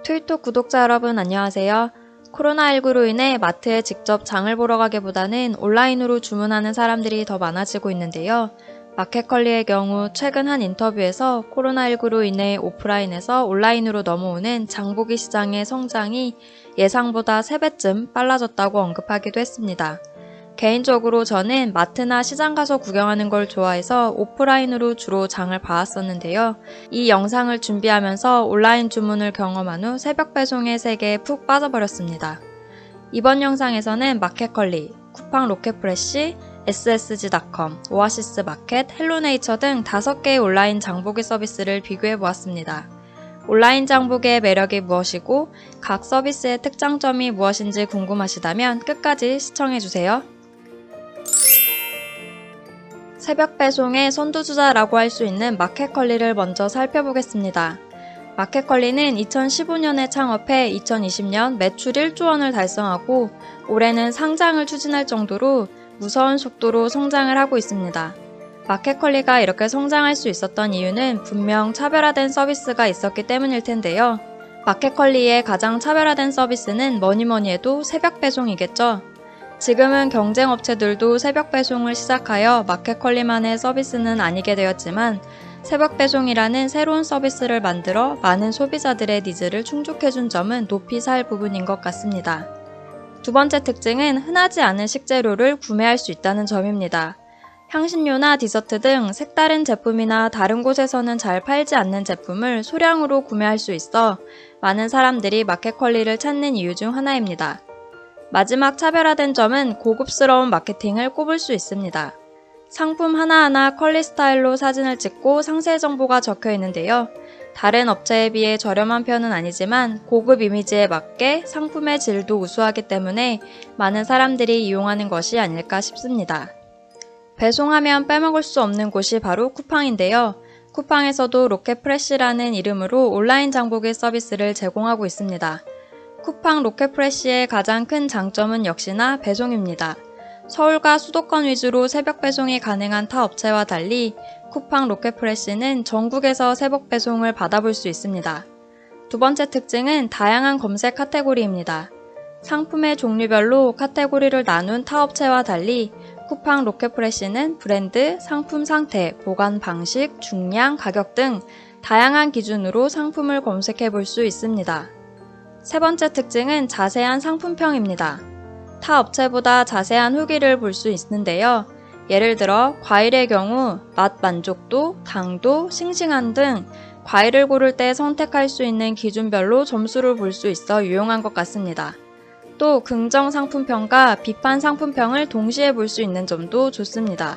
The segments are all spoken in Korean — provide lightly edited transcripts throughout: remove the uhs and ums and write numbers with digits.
트위톡 구독자 여러분 안녕하세요. 코로나19로 인해 마트에 직접 장을 보러 가기보다는 온라인으로 주문하는 사람들이 더 많아지고 있는데요. 마켓컬리의 경우 최근 한 인터뷰에서 코로나19로 인해 오프라인에서 온라인으로 넘어오는 장보기 시장의 성장이 예상보다 3배쯤 빨라졌다고 언급하기도 했습니다. 개인적으로 저는 마트나 시장 가서 구경하는 걸 좋아해서 오프라인으로 주로 장을 봐왔었는데요. 이 영상을 준비하면서 온라인 주문을 경험한 후 새벽 배송의 세계에 푹 빠져버렸습니다. 이번 영상에서는 마켓컬리, 쿠팡 로켓프레시, SSG.com, 오아시스 마켓, 헬로네이처 등 5개의 온라인 장보기 서비스를 비교해보았습니다. 온라인 장보기의 매력이 무엇이고 각 서비스의 특장점이 무엇인지 궁금하시다면 끝까지 시청해주세요. 새벽 배송의 선두주자라고 할 수 있는 마켓컬리를 먼저 살펴보겠습니다. 마켓컬리는 2015년에 창업해 2020년 매출 1조 원을 달성하고 올해는 상장을 추진할 정도로 무서운 속도로 성장을 하고 있습니다. 마켓컬리가 이렇게 성장할 수 있었던 이유는 분명 차별화된 서비스가 있었기 때문일 텐데요. 마켓컬리의 가장 차별화된 서비스는 뭐니뭐니 해도 새벽 배송이겠죠. 지금은 경쟁 업체들도 새벽 배송을 시작하여 마켓컬리만의 서비스는 아니게 되었지만 새벽 배송이라는 새로운 서비스를 만들어 많은 소비자들의 니즈를 충족해준 점은 높이 살 부분인 것 같습니다. 두 번째 특징은 흔하지 않은 식재료를 구매할 수 있다는 점입니다. 향신료나 디저트 등 색다른 제품이나 다른 곳에서는 잘 팔지 않는 제품을 소량으로 구매할 수 있어 많은 사람들이 마켓컬리를 찾는 이유 중 하나입니다. 마지막 차별화된 점은 고급스러운 마케팅을 꼽을 수 있습니다. 상품 하나하나 컬리 스타일로 사진을 찍고 상세 정보가 적혀 있는데요. 다른 업체에 비해 저렴한 편은 아니지만 고급 이미지에 맞게 상품의 질도 우수하기 때문에 많은 사람들이 이용하는 것이 아닐까 싶습니다. 배송하면 빼먹을 수 없는 곳이 바로 쿠팡인데요. 쿠팡에서도 로켓프레시라는 이름으로 온라인 장보기 서비스를 제공하고 있습니다. 쿠팡 로켓프레시의 가장 큰 장점은 역시나 배송입니다. 서울과 수도권 위주로 새벽 배송이 가능한 타 업체와 달리 쿠팡 로켓프레시는 전국에서 새벽 배송을 받아볼 수 있습니다. 두 번째 특징은 다양한 검색 카테고리입니다. 상품의 종류별로 카테고리를 나눈 타 업체와 달리 쿠팡 로켓프레시는 브랜드, 상품 상태, 보관 방식, 중량, 가격 등 다양한 기준으로 상품을 검색해 볼 수 있습니다. 세 번째 특징은 자세한 상품평입니다. 타 업체보다 자세한 후기를 볼 수 있는데요. 예를 들어 과일의 경우 맛 만족도, 당도, 싱싱한 등 과일을 고를 때 선택할 수 있는 기준별로 점수를 볼 수 있어 유용한 것 같습니다. 또 긍정 상품평과 비판 상품평을 동시에 볼 수 있는 점도 좋습니다.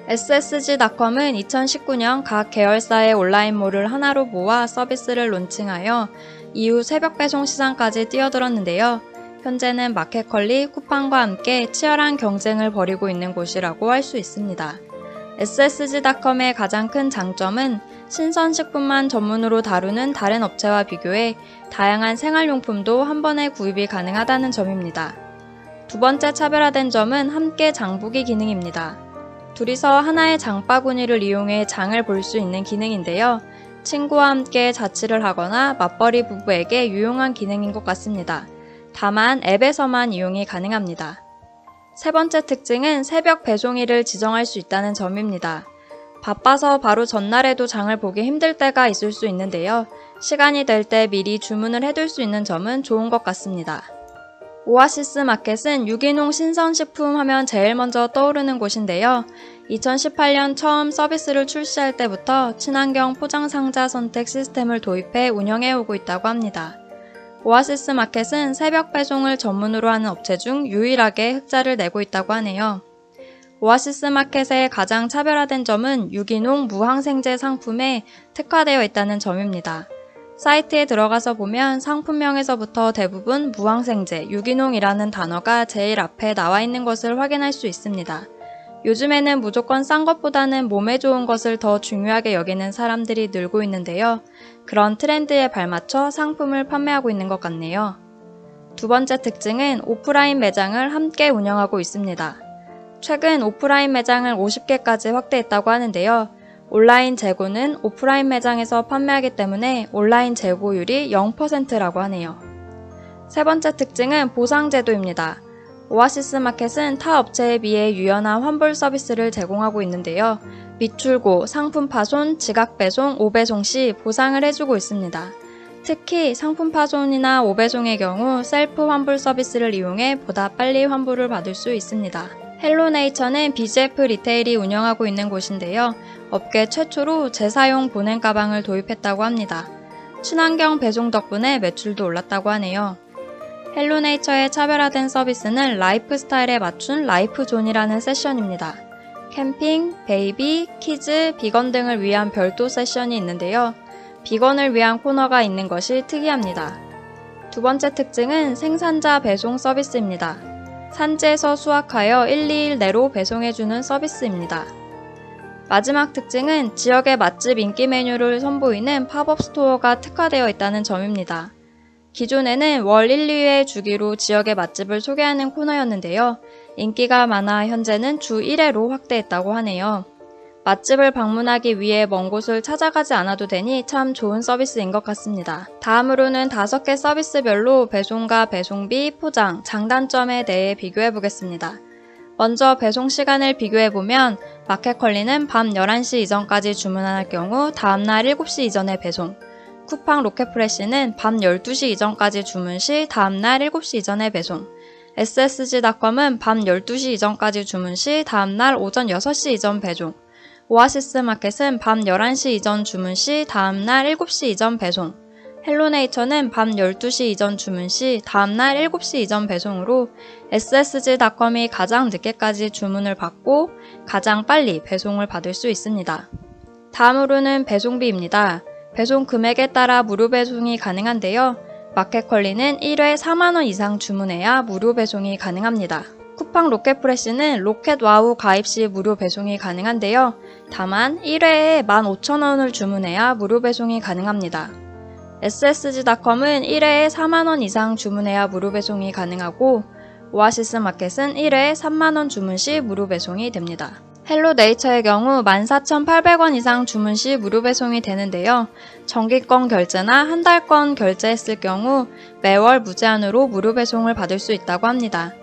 SSG.com은 2019년 각 계열사의 온라인몰을 하나로 모아 서비스를 론칭하여 이후 새벽 배송 시장까지 뛰어들었는데요. 현재는 마켓컬리, 쿠팡과 함께 치열한 경쟁을 벌이고 있는 곳이라고 할 수 있습니다. SSG.com의 가장 큰 장점은 신선식품만 전문으로 다루는 다른 업체와 비교해 다양한 생활용품도 한 번에 구입이 가능하다는 점입니다. 두 번째 차별화된 점은 함께 장보기 기능입니다. 둘이서 하나의 장바구니를 이용해 장을 볼 수 있는 기능인데요. 친구와 함께 자취를 하거나 맞벌이 부부에게 유용한 기능인 것 같습니다. 다만 앱에서만 이용이 가능합니다. 세 번째 특징은 새벽 배송일을 지정할 수 있다는 점입니다. 바빠서 바로 전날에도 장을 보기 힘들 때가 있을 수 있는데요. 시간이 될 때 미리 주문을 해둘 수 있는 점은 좋은 것 같습니다. 오아시스 마켓은 유기농 신선식품 하면 제일 먼저 떠오르는 곳인데요. 2018년 처음 서비스를 출시할 때부터 친환경 포장상자 선택 시스템을 도입해 운영해오고 있다고 합니다. 오아시스 마켓은 새벽 배송을 전문으로 하는 업체 중 유일하게 흑자를 내고 있다고 하네요. 오아시스 마켓의 가장 차별화된 점은 유기농 무항생제 상품에 특화되어 있다는 점입니다. 사이트에 들어가서 보면 상품명에서부터 대부분 무항생제, 유기농이라는 단어가 제일 앞에 나와 있는 것을 확인할 수 있습니다. 요즘에는 무조건 싼 것보다는 몸에 좋은 것을 더 중요하게 여기는 사람들이 늘고 있는데요. 그런 트렌드에 발맞춰 상품을 판매하고 있는 것 같네요. 두 번째 특징은 오프라인 매장을 함께 운영하고 있습니다. 최근 오프라인 매장을 50개까지 확대했다고 하는데요. 온라인 재고는 오프라인 매장에서 판매하기 때문에 온라인 재고율이 0%라고 하네요. 세 번째 특징은 보상 제도입니다. 오아시스 마켓은 타 업체에 비해 유연한 환불 서비스를 제공하고 있는데요. 미출고, 상품 파손, 지각 배송, 오배송 시 보상을 해주고 있습니다. 특히 상품 파손이나 오배송의 경우 셀프 환불 서비스를 이용해 보다 빨리 환불을 받을 수 있습니다. 헬로네이처는 BGF 리테일이 운영하고 있는 곳인데요. 업계 최초로 재사용 보냉 가방을 도입했다고 합니다. 친환경 배송 덕분에 매출도 올랐다고 하네요. 헬로네이처의 차별화된 서비스는 라이프 스타일에 맞춘 라이프존이라는 세션입니다. 캠핑, 베이비, 키즈, 비건 등을 위한 별도 세션이 있는데요. 비건을 위한 코너가 있는 것이 특이합니다. 두 번째 특징은 생산자 배송 서비스입니다. 산지에서 수확하여 1-2일 내로 배송해주는 서비스입니다. 마지막 특징은 지역의 맛집 인기 메뉴를 선보이는 팝업 스토어가 특화되어 있다는 점입니다. 기존에는 월 1, 2회 주기로 지역의 맛집을 소개하는 코너였는데요. 인기가 많아 현재는 주 1회로 확대했다고 하네요. 맛집을 방문하기 위해 먼 곳을 찾아가지 않아도 되니 참 좋은 서비스인 것 같습니다. 다음으로는 5개 서비스별로 배송과 배송비, 포장, 장단점에 대해 비교해 보겠습니다. 먼저 배송 시간을 비교해보면 마켓컬리는 밤 11시 이전까지 주문할 경우 다음날 7시 이전에 배송, 쿠팡 로켓프레시는 밤 12시 이전까지 주문 시 다음날 7시 이전에 배송, SSG닷컴은 밤 12시 이전까지 주문 시 다음날 오전 6시 이전 배송, 오아시스 마켓은 밤 11시 이전 주문 시 다음날 7시 이전 배송, 헬로네이처는 밤 12시 이전 주문 시 다음날 7시 이전 배송으로 SSG닷컴이 가장 늦게까지 주문을 받고 가장 빨리 배송을 받을 수 있습니다. 다음으로는 배송비입니다. 배송 금액에 따라 무료 배송이 가능한데요. 마켓컬리는 1회 4만원 이상 주문해야 무료 배송이 가능합니다. 쿠팡 로켓프레시는 로켓와우 가입 시 무료 배송이 가능한데요. 다만 1회에 15,000원을 주문해야 무료 배송이 가능합니다. SSG닷컴은 1회에 4만원 이상 주문해야 무료 배송이 가능하고 오아시스 마켓은 1회에 3만원 주문 시 무료 배송이 됩니다. 헬로네이처의 경우 14,800원 이상 주문 시 무료 배송이 되는데요. 정기권 결제나 한 달권 결제했을 경우 매월 무제한으로 무료 배송을 받을 수 있다고 합니다.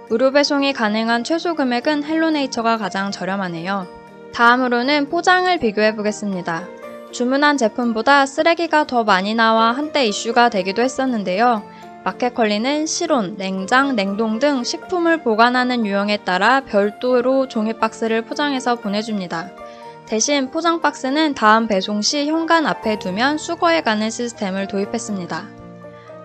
무료 배송이 가능한 최소 금액은 헬로네이처가 가장 저렴하네요. 다음으로는 포장을 비교해 보겠습니다. 주문한 제품보다 쓰레기가 더 많이 나와 한때 이슈가 되기도 했었는데요. 마켓컬리는 실온, 냉장, 냉동 등 식품을 보관하는 유형에 따라 별도로 종이 박스를 포장해서 보내줍니다. 대신 포장 박스는 다음 배송 시 현관 앞에 두면 수거해가는 시스템을 도입했습니다.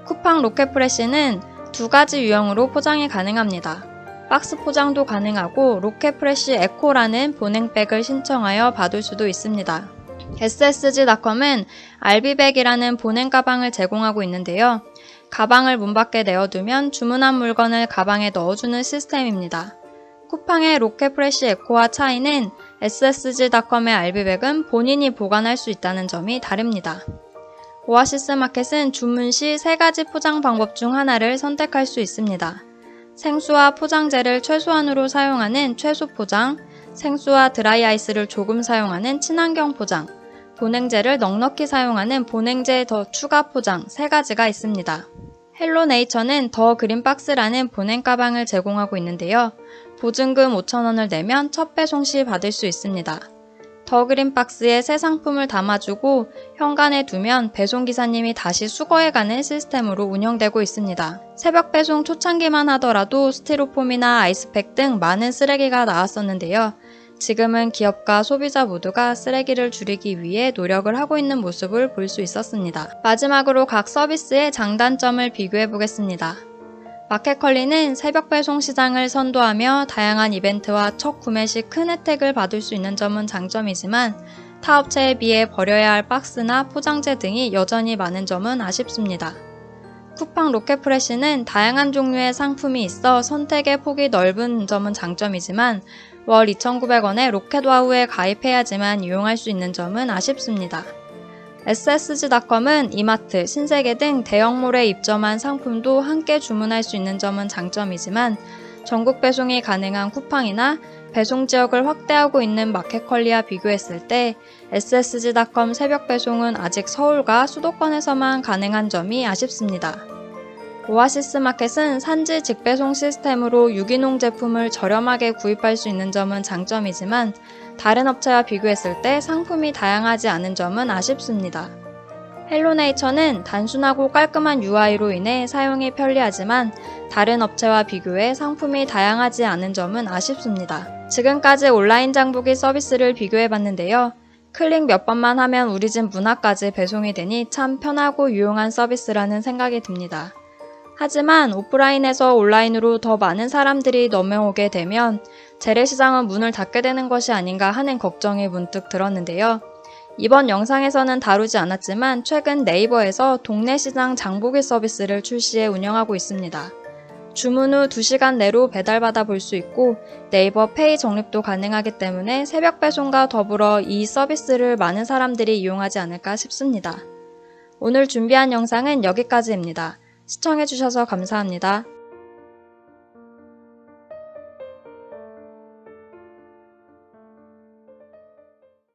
쿠팡 로켓프레시는 2가지 유형으로 포장이 가능합니다. 박스 포장도 가능하고 로켓프레시 에코라는 보냉백을 신청하여 받을 수도 있습니다. SSG닷컴은 알비백이라는 보냉 가방을 제공하고 있는데요. 가방을 문 밖에 내어두면 주문한 물건을 가방에 넣어주는 시스템입니다. 쿠팡의 로켓프레시 에코와 차이는 SSG닷컴의 알비백은 본인이 보관할 수 있다는 점이 다릅니다. 오아시스 마켓은 주문 시 3가지 포장 방법 중 하나를 선택할 수 있습니다. 생수와 포장재를 최소한으로 사용하는 최소 포장, 생수와 드라이아이스를 조금 사용하는 친환경 포장, 보냉제를 넉넉히 사용하는 보냉제 더 추가 포장 3가지가 있습니다. 헬로네이처는 더 그린박스라는 보냉 가방을 제공하고 있는데요. 보증금 5,000원을 내면 첫 배송 시 받을 수 있습니다. 더 그린박스에 새 상품을 담아주고 현관에 두면 배송기사님이 다시 수거해가는 시스템으로 운영되고 있습니다. 새벽 배송 초창기만 하더라도 스티로폼이나 아이스팩 등 많은 쓰레기가 나왔었는데요. 지금은 기업과 소비자 모두가 쓰레기를 줄이기 위해 노력을 하고 있는 모습을 볼 수 있었습니다. 마지막으로 각 서비스의 장단점을 비교해 보겠습니다. 마켓컬리는 새벽 배송 시장을 선도하며 다양한 이벤트와 첫 구매 시 큰 혜택을 받을 수 있는 점은 장점이지만 타 업체에 비해 버려야 할 박스나 포장재 등이 여전히 많은 점은 아쉽습니다. 쿠팡 로켓프레시는 다양한 종류의 상품이 있어 선택의 폭이 넓은 점은 장점이지만 월 2,900원에 로켓와우에 가입해야지만 이용할 수 있는 점은 아쉽습니다. SSG닷컴은 이마트, 신세계 등 대형몰에 입점한 상품도 함께 주문할 수 있는 점은 장점이지만 전국 배송이 가능한 쿠팡이나 배송 지역을 확대하고 있는 마켓컬리와 비교했을 때 ssg.com 새벽 배송은 아직 서울과 수도권에서만 가능한 점이 아쉽습니다. 오아시스 마켓은 산지 직배송 시스템으로 유기농 제품을 저렴하게 구입할 수 있는 점은 장점이지만 다른 업체와 비교했을 때 상품이 다양하지 않은 점은 아쉽습니다. 헬로네이처는 단순하고 깔끔한 UI로 인해 사용이 편리하지만 다른 업체와 비교해 상품이 다양하지 않은 점은 아쉽습니다. 지금까지 온라인 장보기 서비스를 비교해봤는데요. 클릭 몇 번만 하면 우리 집 문 앞까지 배송이 되니 참 편하고 유용한 서비스라는 생각이 듭니다. 하지만 오프라인에서 온라인으로 더 많은 사람들이 넘어오게 되면 재래시장은 문을 닫게 되는 것이 아닌가 하는 걱정이 문득 들었는데요. 이번 영상에서는 다루지 않았지만 최근 네이버에서 동네 시장 장보기 서비스를 출시해 운영하고 있습니다. 주문 후 2시간 내로 배달받아 볼 수 있고 네이버 페이 적립도 가능하기 때문에 새벽 배송과 더불어 이 서비스를 많은 사람들이 이용하지 않을까 싶습니다. 오늘 준비한 영상은 여기까지입니다. 시청해주셔서 감사합니다.